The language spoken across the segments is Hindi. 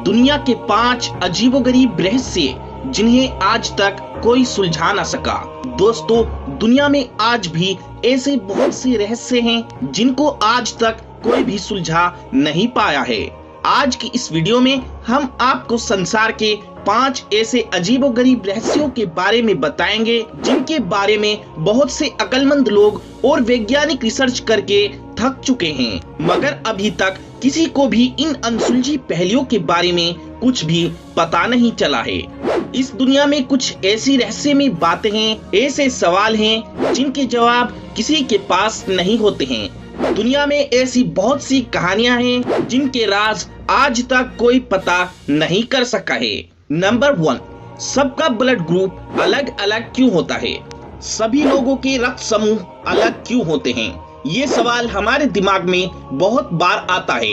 दुनिया के 5 अजीबोगरीब रहस्य जिन्हें आज तक कोई सुलझा ना सका। दोस्तों, दुनिया में आज भी ऐसे बहुत से रहस्य हैं जिनको आज तक कोई भी सुलझा नहीं पाया है। आज की इस वीडियो में हम आपको संसार के 5 ऐसे अजीबोगरीब रहस्यों के बारे में बताएंगे जिनके बारे में बहुत से अक्लमंद लोग और वैज्ञानिक रिसर्च करके थक चुके हैं, मगर अभी तक किसी को भी इन अनसुलझी पहेलियों के बारे में कुछ भी पता नहीं चला है। इस दुनिया में कुछ ऐसी रहस्यमयी बातें हैं, ऐसे सवाल हैं जिनके जवाब किसी के पास नहीं होते हैं। दुनिया में ऐसी बहुत सी कहानियां हैं जिनके राज आज तक कोई पता नहीं कर सका है। नंबर 1, सबका ब्लड ग्रुप अलग अलग क्यों होता है? सभी लोगों के रक्त समूह अलग क्यों होते हैं? ये सवाल हमारे दिमाग में बहुत बार आता है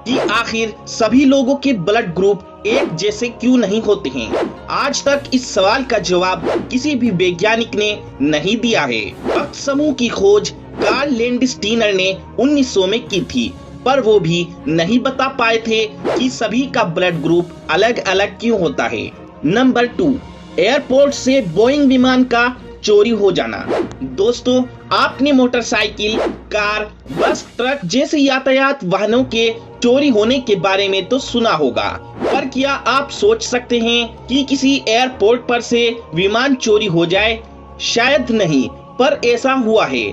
कि आखिर सभी लोगों के ब्लड ग्रुप एक जैसे क्यों नहीं होते हैं। आज तक इस सवाल का जवाब किसी भी वैज्ञानिक ने नहीं दिया है। रक्त समूह की खोज कार्ल लैंडस्टीनर ने 1900 में की थी, पर वो भी नहीं बता पाए थे कि सभी का ब्लड ग्रुप अलग अलग क्यों होता है। नंबर 2, एयरपोर्ट से बोइंग विमान का चोरी हो जाना। दोस्तों, आपने मोटरसाइकिल, कार, बस, ट्रक जैसे यातायात वाहनों के चोरी होने के बारे में तो सुना होगा, पर क्या आप सोच सकते हैं कि किसी एयरपोर्ट पर से विमान चोरी हो जाए? शायद नहीं, पर ऐसा हुआ है।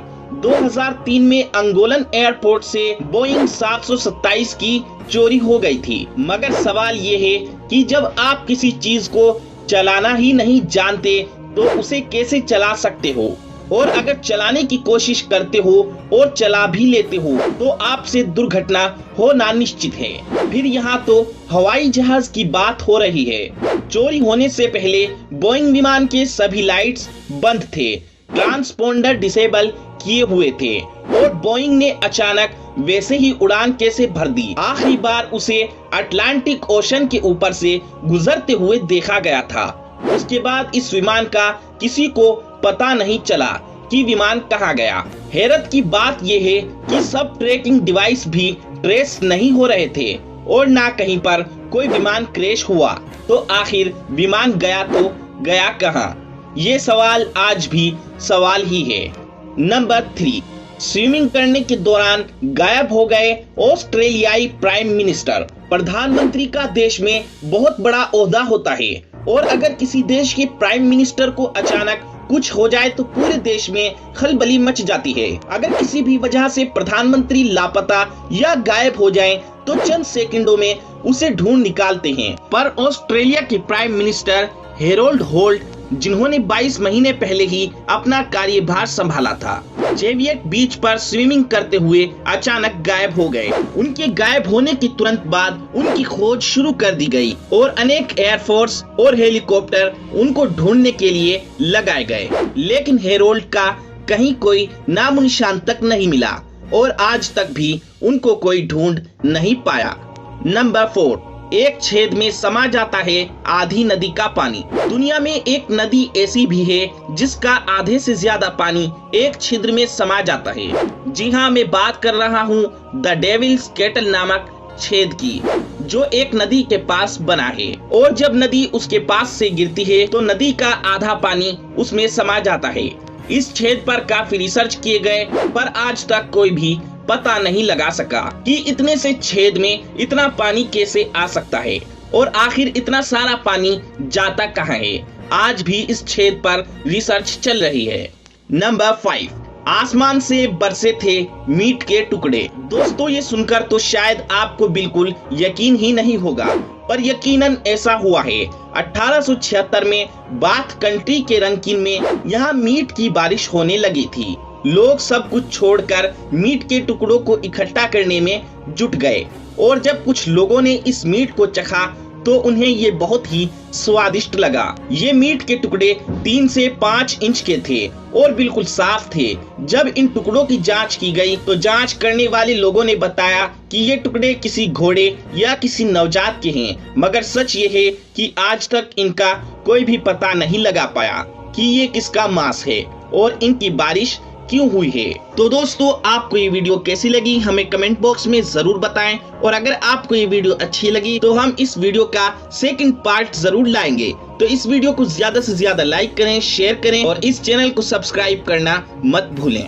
2003 में अंगोलन एयरपोर्ट से बोइंग 727 की चोरी हो गई थी। मगर सवाल ये है कि जब आप किसी चीज को चलाना ही नहीं जानते तो उसे कैसे चला सकते हो, और अगर चलाने की कोशिश करते हो और चला भी लेते हो तो आपसे दुर्घटना होना निश्चित है। फिर यहाँ तो हवाई जहाज की बात हो रही है। चोरी होने से पहले बोइंग विमान के सभी लाइट्स बंद थे, ट्रांसपोंडर डिसेबल किए हुए थे, और बोइंग ने अचानक वैसे ही उड़ान कैसे भर दी। आखिरी बार उसे अटलांटिक ओशन के ऊपर से गुजरते हुए देखा गया था। उसके बाद इस विमान का किसी को पता नहीं चला कि विमान कहाँ गया। हैरत की बात यह है कि सब ट्रैकिंग डिवाइस भी ट्रेस नहीं हो रहे थे और ना कहीं पर कोई विमान क्रैश हुआ। तो आखिर विमान गया तो गया कहाँ? ये सवाल आज भी सवाल ही है। नंबर 3, स्विमिंग करने के दौरान गायब हो गए ऑस्ट्रेलियाई प्राइम मिनिस्टर। प्रधानमंत्री का देश में बहुत बड़ा ओहदा होता है, और अगर किसी देश के प्राइम मिनिस्टर को अचानक कुछ हो जाए तो पूरे देश में खलबली मच जाती है। अगर किसी भी वजह से प्रधानमंत्री लापता या गायब हो जाएं, तो चंद सेकंडों में उसे ढूंढ निकालते हैं। पर ऑस्ट्रेलिया के प्राइम मिनिस्टर हेरोल्ड होल्ट, जिन्होंने 22 महीने पहले ही अपना कार्यभार संभाला था, जेवियट बीच पर स्विमिंग करते हुए अचानक गायब हो गए। उनके गायब होने के तुरंत बाद उनकी खोज शुरू कर दी गई और अनेक एयरफोर्स और हेलीकॉप्टर उनको ढूंढने के लिए लगाए गए, लेकिन हेरोल्ड का कहीं कोई नामो निशान तक नहीं मिला और आज तक भी उनको कोई ढूंढ नहीं पाया। नंबर 4, एक छेद में समा जाता है आधी नदी का पानी। दुनिया में एक नदी ऐसी भी है जिसका आधे से ज्यादा पानी एक छिद्र में समा जाता है। जी हाँ, मैं बात कर रहा हूँ द डेविल्स केटल नामक छेद की, जो एक नदी के पास बना है, और जब नदी उसके पास से गिरती है तो नदी का आधा पानी उसमें समा जाता है। इस छेद पर काफी रिसर्च किए गए, पर आज तक कोई भी पता नहीं लगा सका कि इतने से छेद में इतना पानी कैसे आ सकता है, और आखिर इतना सारा पानी जाता कहाँ है। आज भी इस छेद पर रिसर्च चल रही है। नंबर 5, आसमान से बरसे थे मीट के टुकड़े। दोस्तों, ये सुनकर तो शायद आपको बिल्कुल यकीन ही नहीं होगा, पर यकीनन ऐसा हुआ है। 1876 में बाथ कंट्री के रंकिन में यहाँ मीट की बारिश होने लगी थी। लोग सब कुछ छोड़कर मीट के टुकड़ों को इकट्ठा करने में जुट गए, और जब कुछ लोगों ने इस मीट को चखा तो उन्हें ये बहुत ही स्वादिष्ट लगा। ये मीट के टुकड़े 3 से 5 इंच के थे और बिल्कुल साफ थे। जब इन टुकड़ों की जांच की गई तो जांच करने वाले लोगों ने बताया कि ये टुकड़े किसी घोड़े या किसी नवजात के हैं, मगर सच ये है कि आज तक इनका कोई भी पता नहीं लगा पाया कि ये किसका मांस है, और इनकी बारिश क्यों हुई है। तो दोस्तों, आपको ये वीडियो कैसी लगी हमें कमेंट बॉक्स में जरूर बताएं, और अगर आपको ये वीडियो अच्छी लगी तो हम इस वीडियो का सेकंड पार्ट जरूर लाएंगे। तो इस वीडियो को ज्यादा से ज्यादा लाइक करें, शेयर करें और इस चैनल को सब्सक्राइब करना मत भूलें।